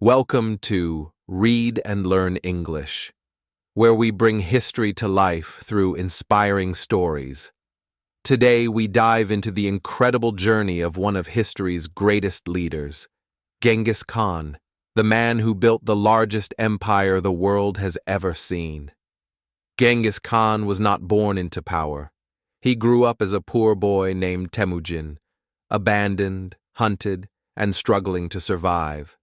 Welcome to Read and Learn English, where we bring history to life through inspiring stories. Today we dive into the incredible journey of one of history's greatest leaders, Genghis Khan, the man who built the largest empire the world has ever seen. Genghis Khan was not born into power. He grew up as a poor boy named Temujin, abandoned, hunted, and struggling to survive.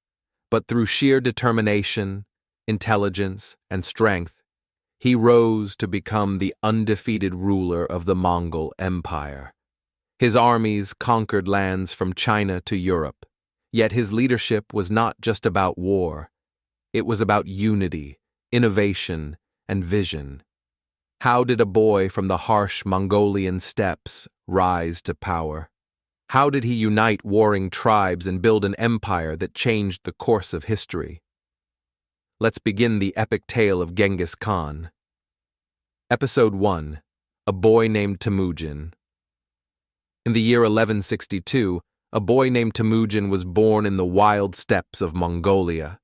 But through sheer determination, intelligence, and strength, he rose to become the undefeated ruler of the Mongol Empire. His armies conquered lands from China to Europe, yet his leadership was not just about war. It was about unity, innovation, and vision. How did a boy from the harsh Mongolian steppes rise to power? How did he unite warring tribes and build an empire that changed the course of history? Let's begin the epic tale of Genghis Khan. Episode 1. A Boy Named Temujin. In the year 1162, a boy named Temujin was born in the wild steppes of Mongolia.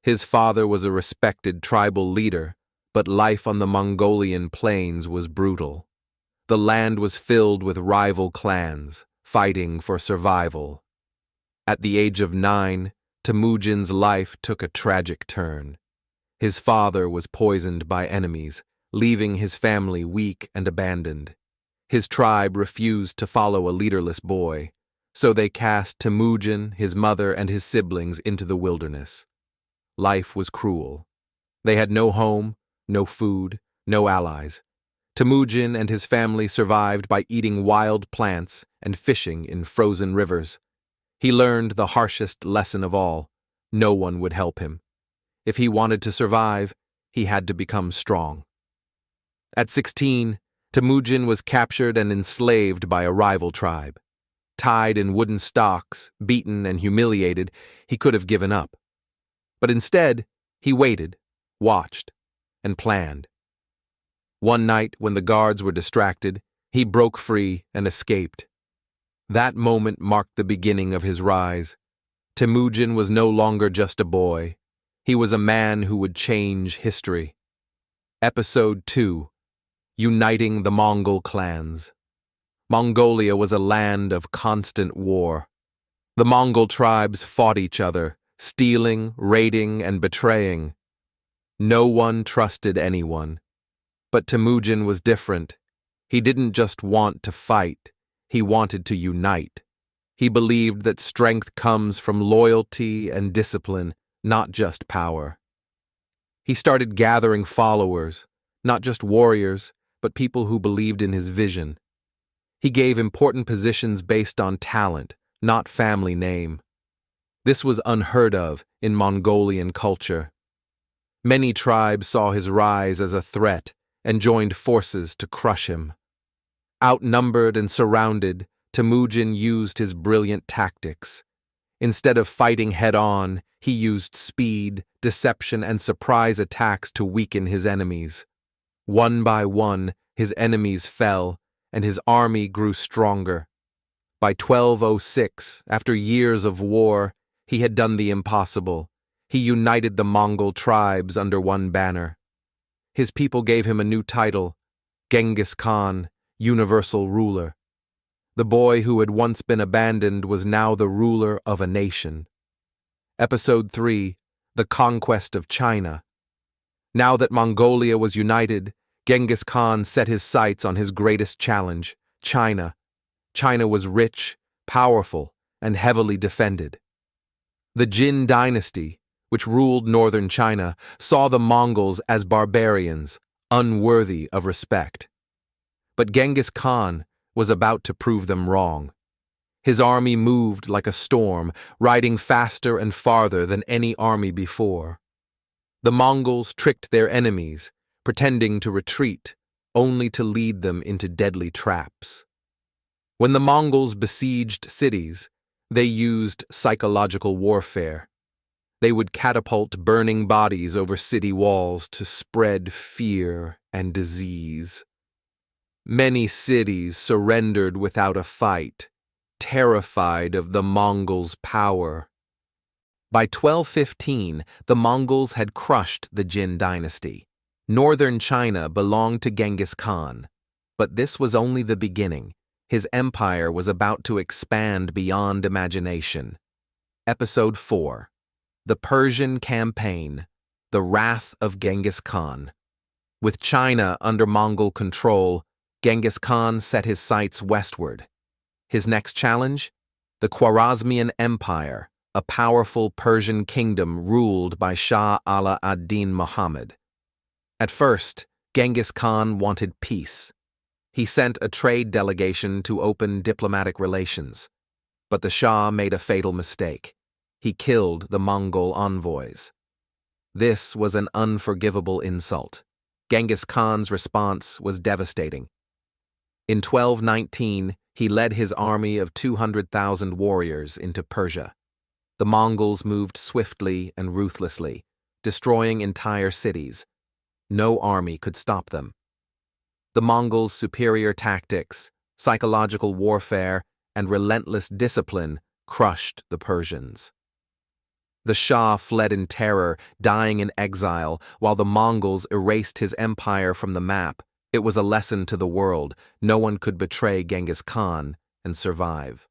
His father was a respected tribal leader, but life on the Mongolian plains was brutal. The land was filled with rival clans, fighting for survival. At the age of 9, Temujin's life took a tragic turn. His father was poisoned by enemies, leaving his family weak and abandoned. His tribe refused to follow a leaderless boy, so they cast Temujin, his mother, and his siblings into the wilderness. Life was cruel. They had no home, no food, no allies. Temujin and his family survived by eating wild plants and fishing in frozen rivers. He learned the harshest lesson of all: no one would help him. If he wanted to survive, he had to become strong. At 16, Temujin was captured and enslaved by a rival tribe. Tied in wooden stocks, beaten and humiliated, he could have given up. But instead, he waited, watched, and planned. One night, when the guards were distracted, he broke free and escaped. That moment marked the beginning of his rise. Temujin was no longer just a boy. He was a man who would change history. Episode 2. Uniting the Mongol clans. Mongolia was a land of constant war. The Mongol tribes fought each other, stealing, raiding, and betraying. No one trusted anyone. But Temujin was different. He didn't just want to fight, he wanted to unite. He believed that strength comes from loyalty and discipline, not just power. He started gathering followers, not just warriors, but people who believed in his vision. He gave important positions based on talent, not family name. This was unheard of in Mongolian culture. Many tribes saw his rise as a threat and joined forces to crush him. Outnumbered and surrounded, Temujin used his brilliant tactics. Instead of fighting head-on, he used speed, deception, and surprise attacks to weaken his enemies. One by one, his enemies fell, and his army grew stronger. By 1206, after years of war, he had done the impossible. He united the Mongol tribes under one banner. His people gave him a new title, Genghis Khan, universal ruler. The boy who had once been abandoned was now the ruler of a nation. Episode 3. The Conquest of China. Now that Mongolia was united, Genghis Khan set his sights on his greatest challenge, China. China was rich, powerful, and heavily defended. The Jin dynasty, which ruled northern China, saw the Mongols as barbarians, unworthy of respect. But Genghis Khan was about to prove them wrong. His army moved like a storm, riding faster and farther than any army before. The Mongols tricked their enemies, pretending to retreat, only to lead them into deadly traps. When the Mongols besieged cities, they used psychological warfare. They would catapult burning bodies over city walls to spread fear and disease. Many cities surrendered without a fight, terrified of the Mongols' power. By 1215, the Mongols had crushed the Jin dynasty. Northern China belonged to Genghis Khan. But this was only the beginning. His empire was about to expand beyond imagination. Episode 4. The Persian Campaign. The Wrath of Genghis Khan. With China under Mongol control, Genghis Khan set his sights westward. His next challenge? The Khwarezmian Empire, a powerful Persian kingdom ruled by Shah Ala ad-Din Muhammad. At first, Genghis Khan wanted peace. He sent a trade delegation to open diplomatic relations. But the Shah made a fatal mistake. He killed the Mongol envoys. This was an unforgivable insult. Genghis Khan's response was devastating. In 1219, he led his army of 200,000 warriors into Persia. The Mongols moved swiftly and ruthlessly, destroying entire cities. No army could stop them. The Mongols' superior tactics, psychological warfare, and relentless discipline crushed the Persians. The Shah fled in terror, dying in exile, while the Mongols erased his empire from the map. It was a lesson to the world. No one could betray Genghis Khan and survive.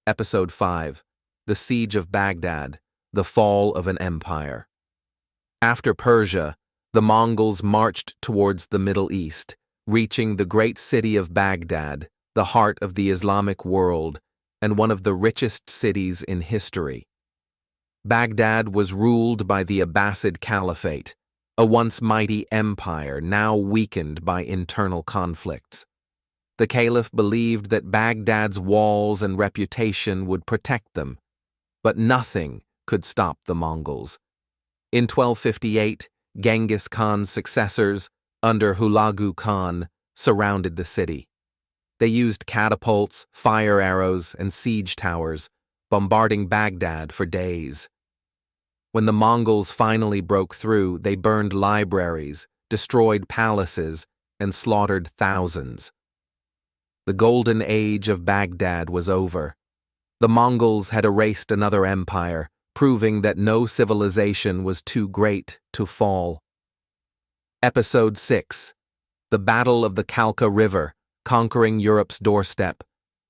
Episode 5. The Siege of Baghdad, the Fall of an Empire. After Persia, the Mongols marched towards the Middle East, reaching the great city of Baghdad, the heart of the Islamic world, and one of the richest cities in history. Baghdad was ruled by the Abbasid Caliphate, a once mighty empire now weakened by internal conflicts. The Caliph believed that Baghdad's walls and reputation would protect them, but nothing could stop the Mongols. In 1258, Genghis Khan's successors, under Hulagu Khan, surrounded the city. They used catapults, fire arrows, and siege towers, bombarding Baghdad for days. When the Mongols finally broke through, they burned libraries, destroyed palaces, and slaughtered thousands. The golden age of Baghdad was over. The Mongols had erased another empire, proving that no civilization was too great to fall. Episode 6. The Battle of the Kalka River, conquering Europe's doorstep.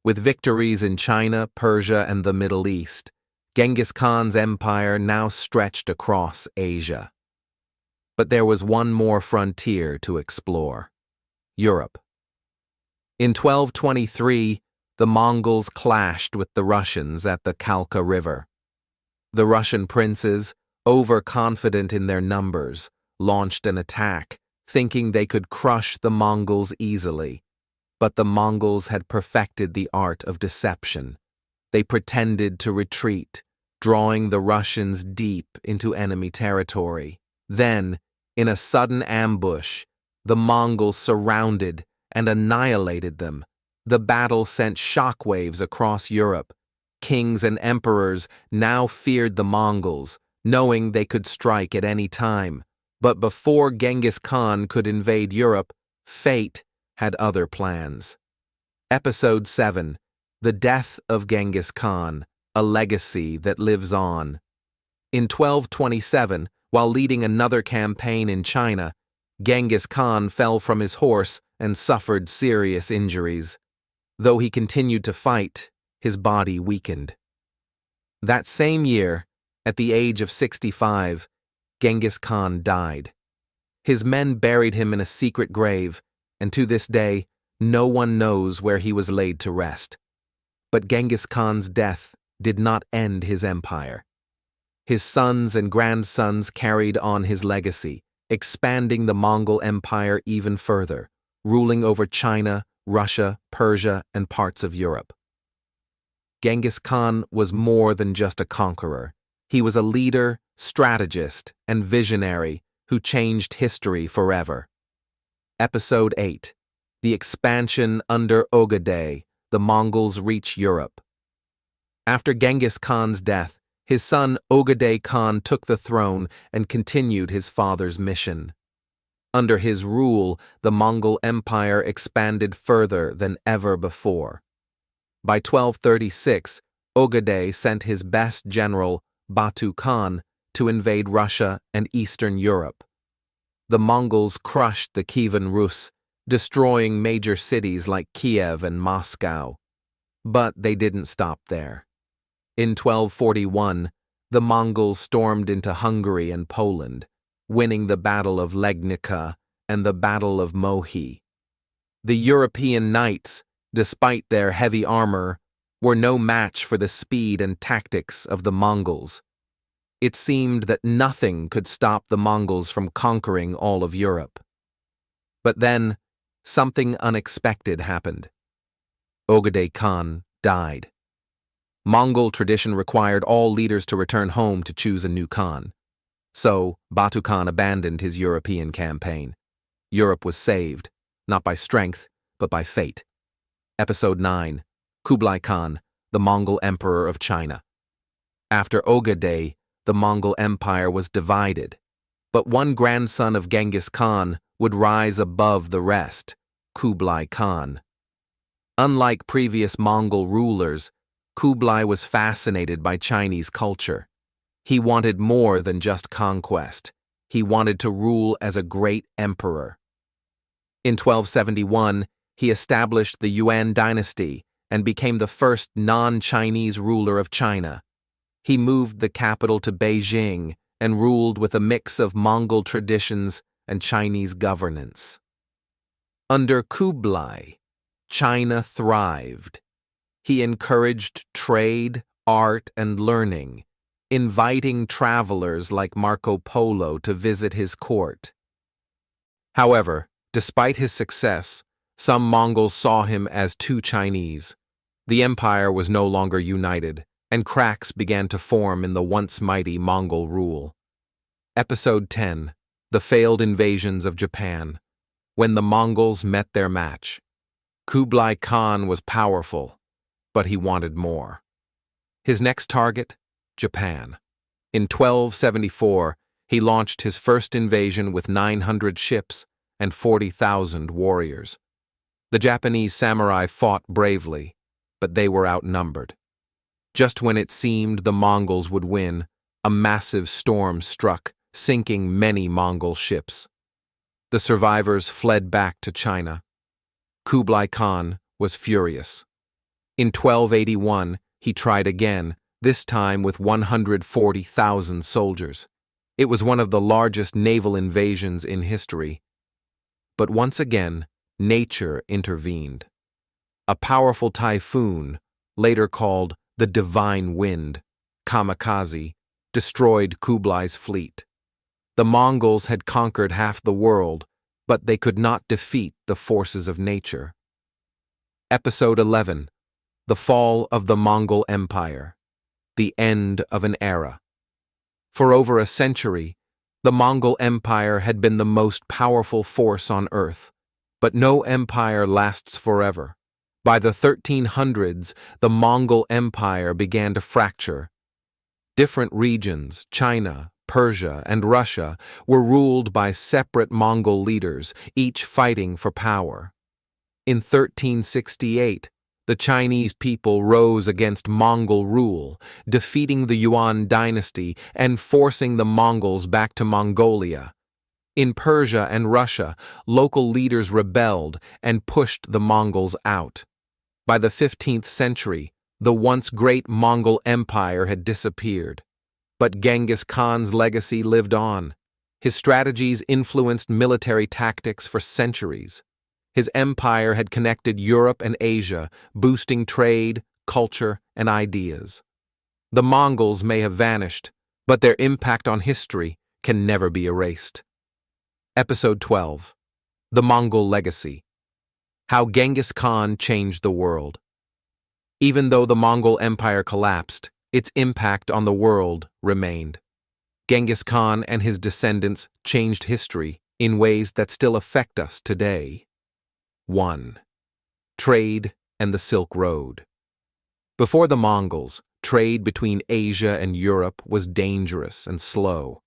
With victories in China, Persia, and the Middle East, Genghis Khan's empire now stretched across Asia. But there was one more frontier to explore: Europe. In 1223, the Mongols clashed with the Russians at the Kalka River. The Russian princes, overconfident in their numbers, launched an attack, thinking they could crush the Mongols easily. But the Mongols had perfected the art of deception. They pretended to retreat, drawing the Russians deep into enemy territory. Then, in a sudden ambush, the Mongols surrounded and annihilated them. The battle sent shockwaves across Europe. Kings and emperors now feared the Mongols, knowing they could strike at any time. But before Genghis Khan could invade Europe, fate had other plans. Episode 7. The Death of Genghis Khan, a Legacy that Lives On. In 1227, while leading another campaign in China, Genghis Khan fell from his horse and suffered serious injuries. Though he continued to fight, his body weakened. That same year, at the age of 65, Genghis Khan died. His men buried him in a secret grave, and to this day, no one knows where he was laid to rest. But Genghis Khan's death did not end his empire. His sons and grandsons carried on his legacy, expanding the Mongol Empire even further, ruling over China, Russia, Persia, and parts of Europe. Genghis Khan was more than just a conqueror. He was a leader, strategist, and visionary who changed history forever. Episode 8. The Expansion under Ogedei, the Mongols reach Europe. After Genghis Khan's death, his son Ogedei Khan took the throne and continued his father's mission. Under his rule, the Mongol Empire expanded further than ever before. By 1236, Ogedei sent his best general, Batu Khan, to invade Russia and Eastern Europe. The Mongols crushed the Kievan Rus, destroying major cities like Kiev and Moscow. But they didn't stop there. In 1241, the Mongols stormed into Hungary and Poland, winning the Battle of Legnica and the Battle of Mohi. The European knights, despite their heavy armor, were no match for the speed and tactics of the Mongols. It seemed that nothing could stop the Mongols from conquering all of Europe. But then, something unexpected happened. Ogedei Khan died. Mongol tradition required all leaders to return home to choose a new Khan. So, Batu Khan abandoned his European campaign. Europe was saved, not by strength, but by fate. Episode 9. Kublai Khan, the Mongol Emperor of China. After Ogedei, the Mongol Empire was divided, but one grandson of Genghis Khan would rise above the rest, Kublai Khan. Unlike previous Mongol rulers, Kublai was fascinated by Chinese culture. He wanted more than just conquest. He wanted to rule as a great emperor. In 1271, he established the Yuan dynasty and became the first non-Chinese ruler of China. He moved the capital to Beijing and ruled with a mix of Mongol traditions and Chinese governance. Under Kublai, China thrived. He encouraged trade, art, and learning, inviting travelers like Marco Polo to visit his court. However, despite his success, some Mongols saw him as too Chinese. The empire was no longer united, and cracks began to form in the once mighty Mongol rule. Episode 10. The Failed Invasions of Japan. When the Mongols met their match. Kublai Khan was powerful, but he wanted more. His next target? Japan. In 1274, he launched his first invasion with 900 ships and 40,000 warriors. The Japanese samurai fought bravely, but they were outnumbered. Just when it seemed the Mongols would win, a massive storm struck, sinking many Mongol ships. The survivors fled back to China. Kublai Khan was furious. In 1281, he tried again, this time with 140,000 soldiers. It was one of the largest naval invasions in history. But once again, nature intervened. A powerful typhoon, later called the Divine Wind, kamikaze, destroyed Kublai's fleet. The Mongols had conquered half the world, but they could not defeat the forces of nature. Episode 11. The Fall of the Mongol Empire. The End of an Era. For over a century, the Mongol Empire had been the most powerful force on earth, but no empire lasts forever. By the 1300s, the Mongol Empire began to fracture. Different regions, China, Persia, and Russia, were ruled by separate Mongol leaders, each fighting for power. In 1368, the Chinese people rose against Mongol rule, defeating the Yuan dynasty and forcing the Mongols back to Mongolia. In Persia and Russia, local leaders rebelled and pushed the Mongols out. By the 15th century, the once great Mongol Empire had disappeared. But Genghis Khan's legacy lived on. His strategies influenced military tactics for centuries. His empire had connected Europe and Asia, boosting trade, culture, and ideas. The Mongols may have vanished, but their impact on history can never be erased. Episode 12. The Mongol Legacy. How Genghis Khan changed the world. Even though the Mongol Empire collapsed, its impact on the world remained. Genghis Khan and his descendants changed history in ways that still affect us today. 1. Trade and the Silk Road. Before the Mongols, trade between Asia and Europe was dangerous and slow.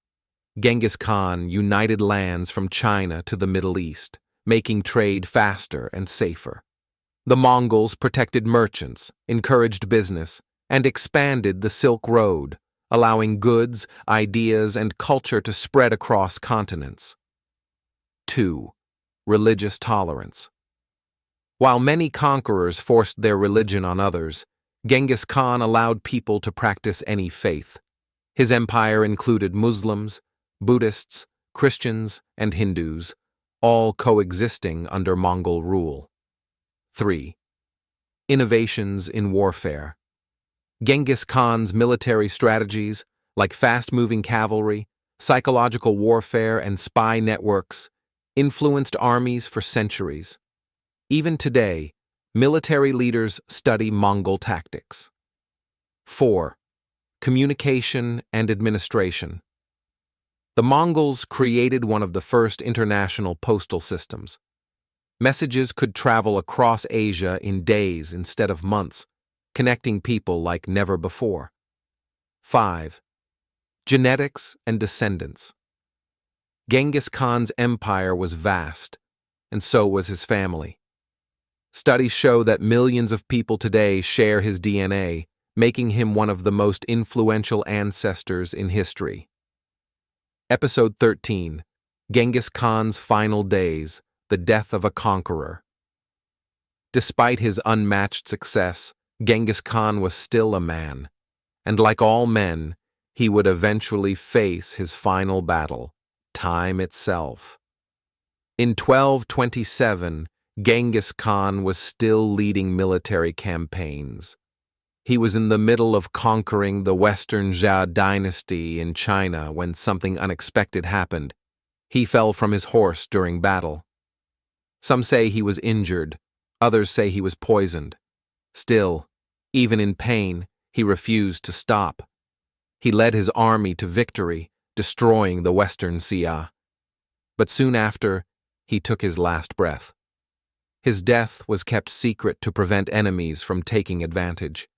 Genghis Khan united lands from China to the Middle East, making trade faster and safer. The Mongols protected merchants, encouraged business, and expanded the Silk Road, allowing goods, ideas, and culture to spread across continents. 2. Religious tolerance. While many conquerors forced their religion on others, Genghis Khan allowed people to practice any faith. His empire included Muslims, Buddhists, Christians, and Hindus, all coexisting under Mongol rule. 3. Innovations in warfare. Genghis Khan's military strategies, like fast-moving cavalry, psychological warfare, and spy networks, influenced armies for centuries. Even today, military leaders study Mongol tactics. 4. Communication and administration. The Mongols created one of the first international postal systems. Messages could travel across Asia in days instead of months, connecting people like never before. 5. Genetics and descendants. Genghis Khan's empire was vast, and so was his family. Studies show that millions of people today share his DNA, making him one of the most influential ancestors in history. Episode 13. Genghis Khan's Final Days, the Death of a Conqueror. Despite his unmatched success, Genghis Khan was still a man, and like all men, he would eventually face his final battle, time itself. In 1227, Genghis Khan was still leading military campaigns. He was in the middle of conquering the Western Jia dynasty in China when something unexpected happened. He fell from his horse during battle. Some say he was injured, others say he was poisoned. Still, even in pain, he refused to stop. He led his army to victory, destroying the Western Xia. But soon after, he took his last breath. His death was kept secret to prevent enemies from taking advantage.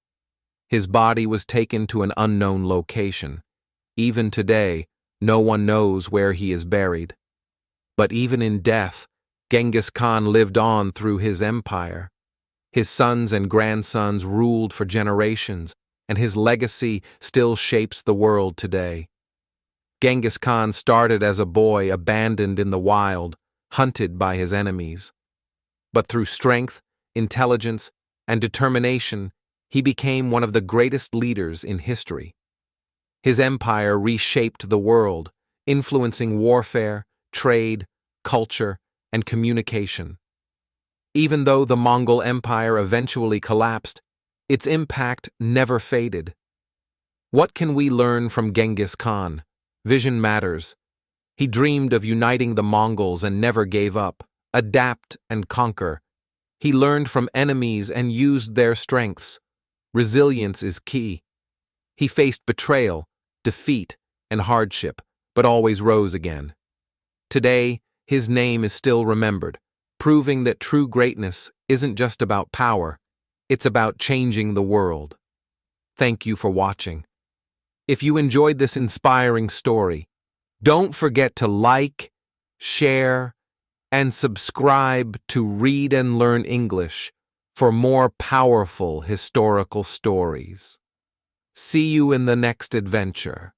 His body was taken to an unknown location. Even today, no one knows where he is buried. But even in death, Genghis Khan lived on through his empire. His sons and grandsons ruled for generations, and his legacy still shapes the world today. Genghis Khan started as a boy abandoned in the wild, hunted by his enemies. But through strength, intelligence, and determination, he became one of the greatest leaders in history. His empire reshaped the world, influencing warfare, trade, culture, and communication. Even though the Mongol Empire eventually collapsed, its impact never faded. What can we learn from Genghis Khan? Vision matters. He dreamed of uniting the Mongols and never gave up. Adapt and conquer. He learned from enemies and used their strengths. Resilience is key. He faced betrayal, defeat, and hardship, but always rose again. Today, his name is still remembered, proving that true greatness isn't just about power, it's about changing the world. Thank you for watching. If you enjoyed this inspiring story, don't forget to like, share, and subscribe to Read and Learn English for more powerful historical stories. See you in the next adventure.